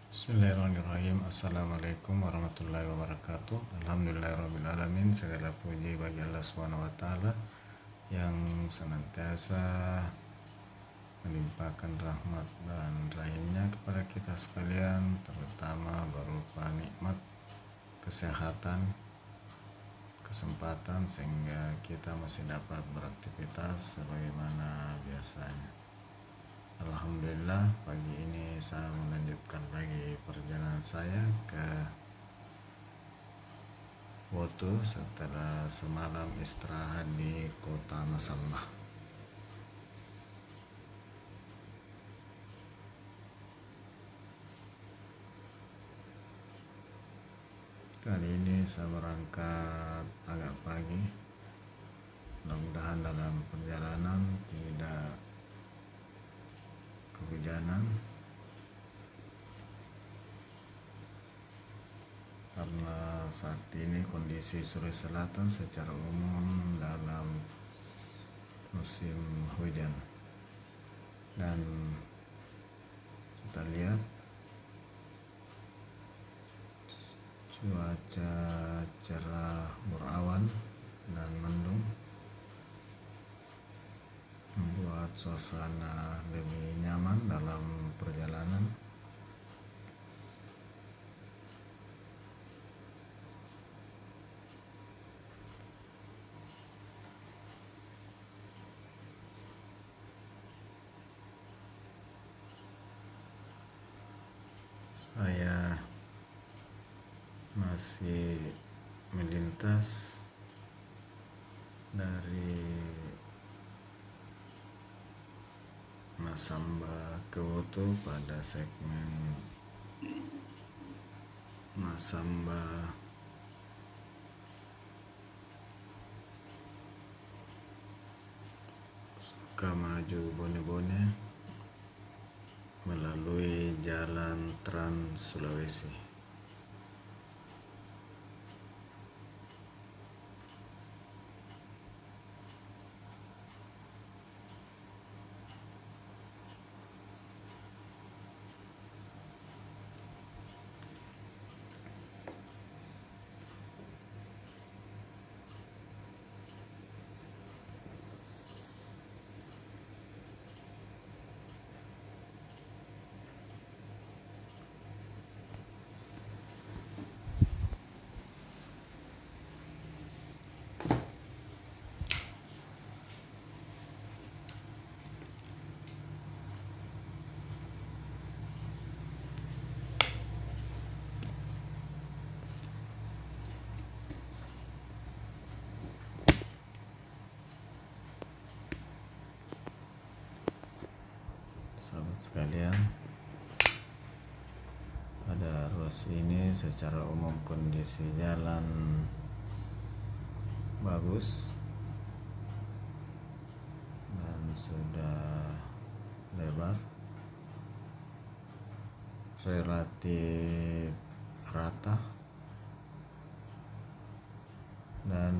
Bismillahirrahmanirrahim. Assalamualaikum warahmatullahi wabarakatuh. Alhamdulillahirrahmanirrahim. Segala puji bagi Allah Subhanahu wa Ta'ala yang senantiasa melimpahkan rahmat dan rahimnya kepada kita sekalian, terutama berupa nikmat kesehatan, kesempatan sehingga kita masih dapat beraktivitas sebagaimana biasanya. Alhamdulillah, pagi ini saya melanjutkan lagi perjalanan saya ke Woto setelah semalam istirahat di kota Masambah. Kali ini saya berangkat agak pagi. Mudah-mudahan dalam perjalanan tidak kehujanan, karena saat ini kondisi Sulawesi Selatan secara umum dalam musim hujan, dan kita lihat cuaca cerah berawan dan mendung membuat suasana lebih nyaman dalam perjalanan. Saya masih melintas dari Masambah ke Woto pada segmen Masambah Sukamaju Bone-Bone melalui jalan Trans Sulawesi. Sahabat sekalian, pada ruas ini secara umum kondisi jalan bagus dan sudah lebar, relatif rata dan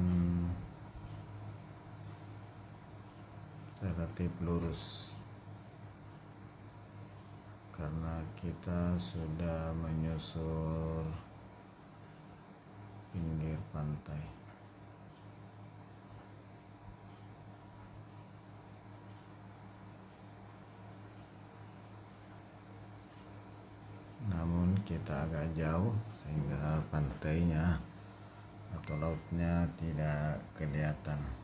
relatif lurus, karena kita sudah menyusur pinggir pantai. Namun kita agak jauh sehingga pantainya atau lautnya tidak kelihatan.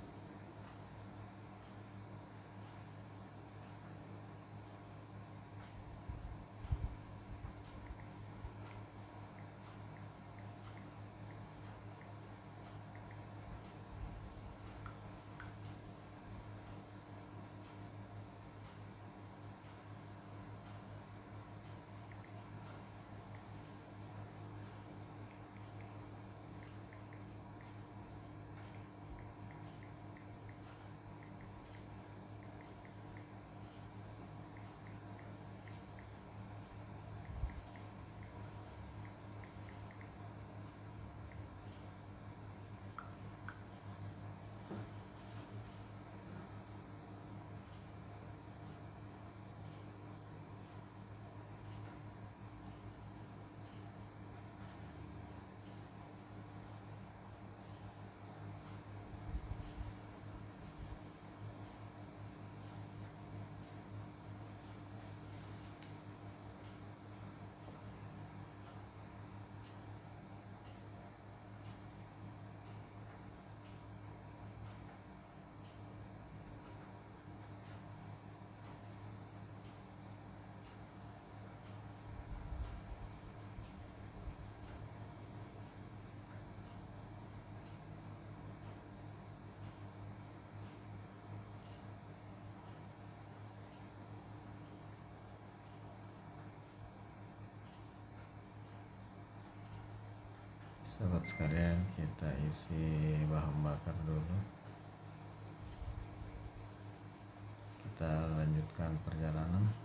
Sahabat sekalian, kita isi bahan bakar dulu. Kita lanjutkan perjalanan.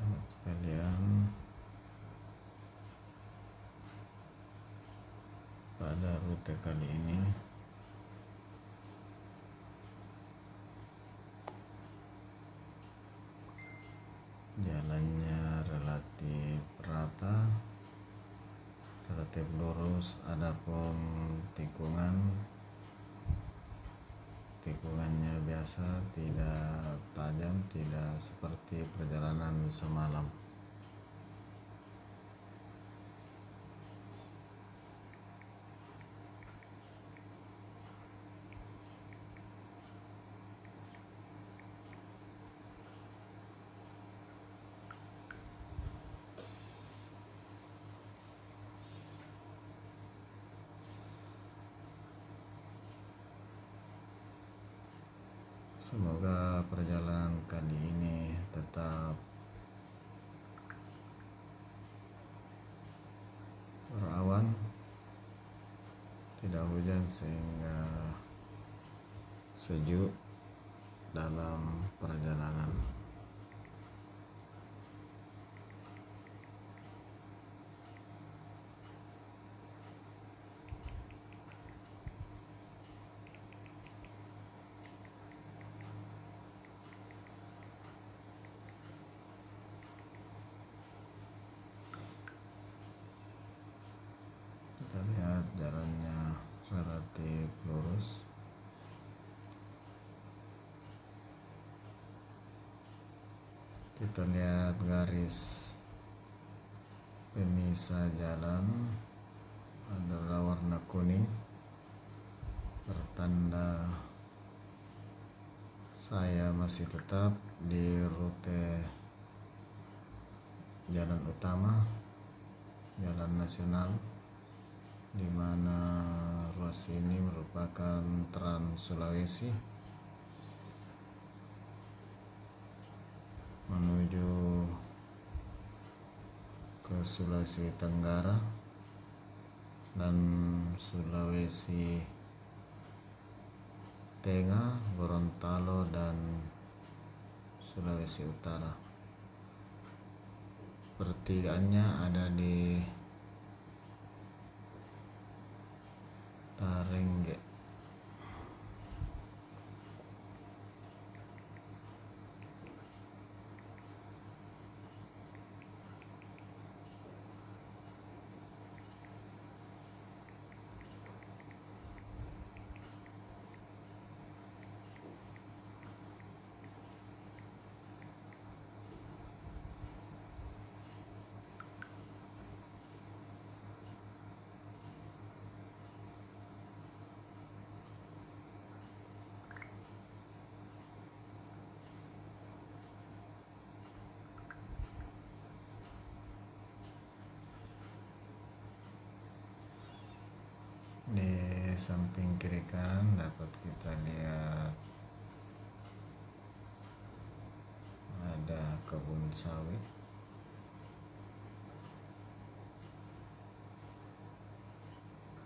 Sahabat sekalian, pada rute kali ini jalannya relatif rata, relatif lurus, adapun tikungannya biasa, tidak tajam, tidak seperti perjalanan semalam. Semoga perjalanan kali ini tetap berawan, tidak hujan sehingga sejuk dalam perjalanan. Kita lihat jalannya relatif lurus. Kita lihat garis pemisah jalan adalah warna kuning, pertanda saya masih tetap di rute jalan utama, jalan nasional, di mana ruas ini merupakan Trans Sulawesi menuju ke Sulawesi Tenggara dan Sulawesi Tengah, Gorontalo dan Sulawesi Utara. Pertigaannya ada di Tarengge. Di samping kiri kanan dapat kita lihat ada kebun sawit.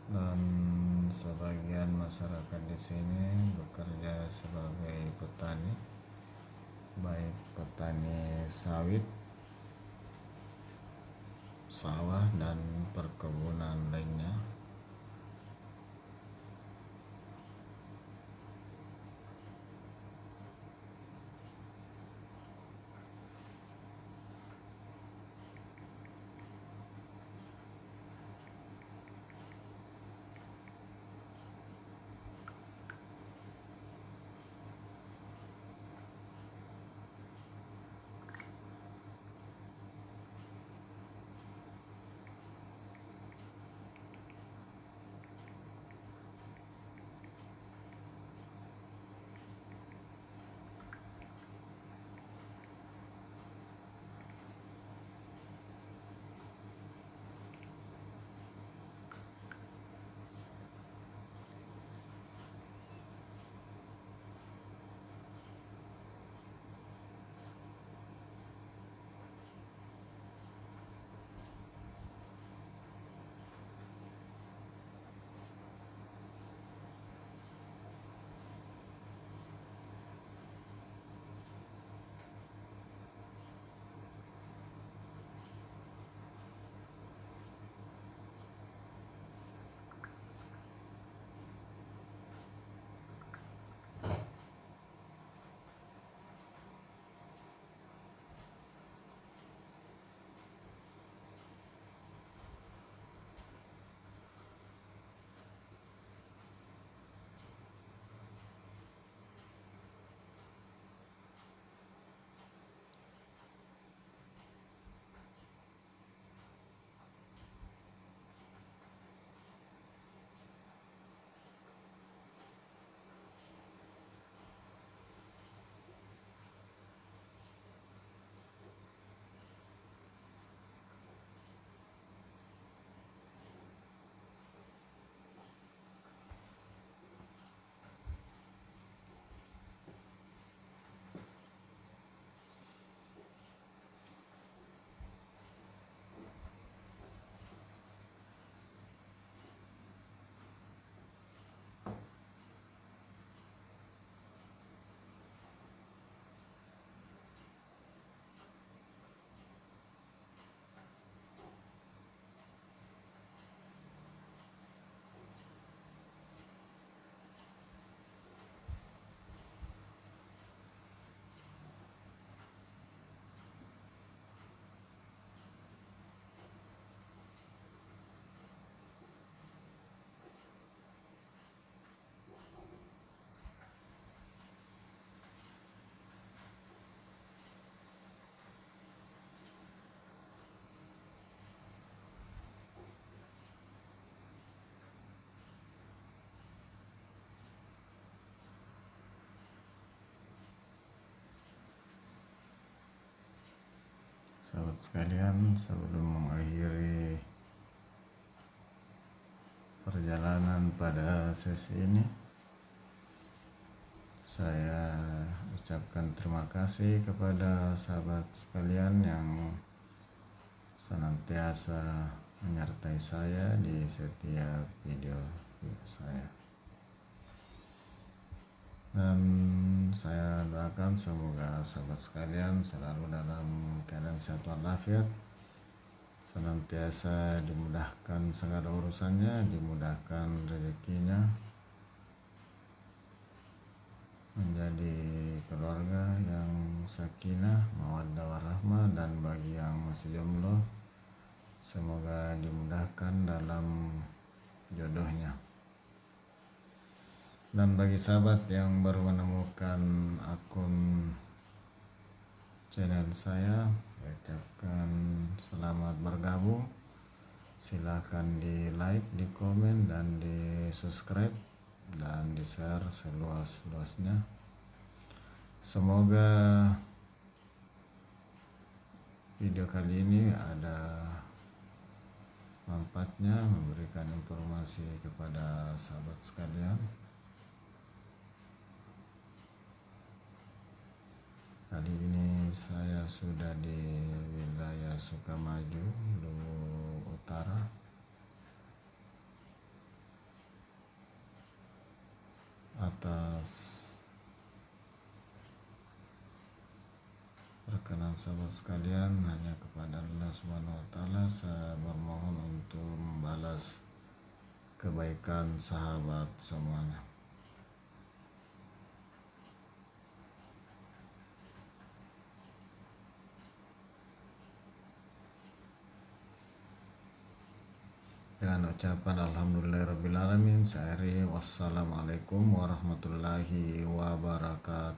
Dan sebagian masyarakat di sini bekerja sebagai petani, baik petani sawit, sawah dan perkebunan lainnya. Sahabat sekalian, sebelum mengakhiri perjalanan pada sesi ini, saya ucapkan terima kasih kepada sahabat sekalian yang senantiasa menyertai saya di setiap video saya. Dan saya doakan semoga sahabat sekalian selalu dalam keadaan sehat walafiat, senantiasa dimudahkan segala urusannya, dimudahkan rezekinya, menjadi keluarga yang sakinah, mawaddah warahmah, dan bagi yang masih jomblo semoga dimudahkan dalam jodohnya. Dan bagi sahabat yang baru menemukan akun channel saya ucapkan selamat bergabung. Silahkan di like, di komen, dan di subscribe, dan di share seluas-luasnya. Semoga video kali ini ada manfaatnya, memberikan informasi kepada sahabat sekalian. Kali ini saya sudah di wilayah Sukamaju, Luwu Utara. Atas Perkenan sahabat sekalian, hanya kepada Allah Subhanahu wa taala saya bermohon untuk membalas kebaikan sahabat semuanya. Dengan ucapan alhamdulillahirabbil alamin, saya akhiri. Wassalamualaikum warahmatullahi wabarakatuh.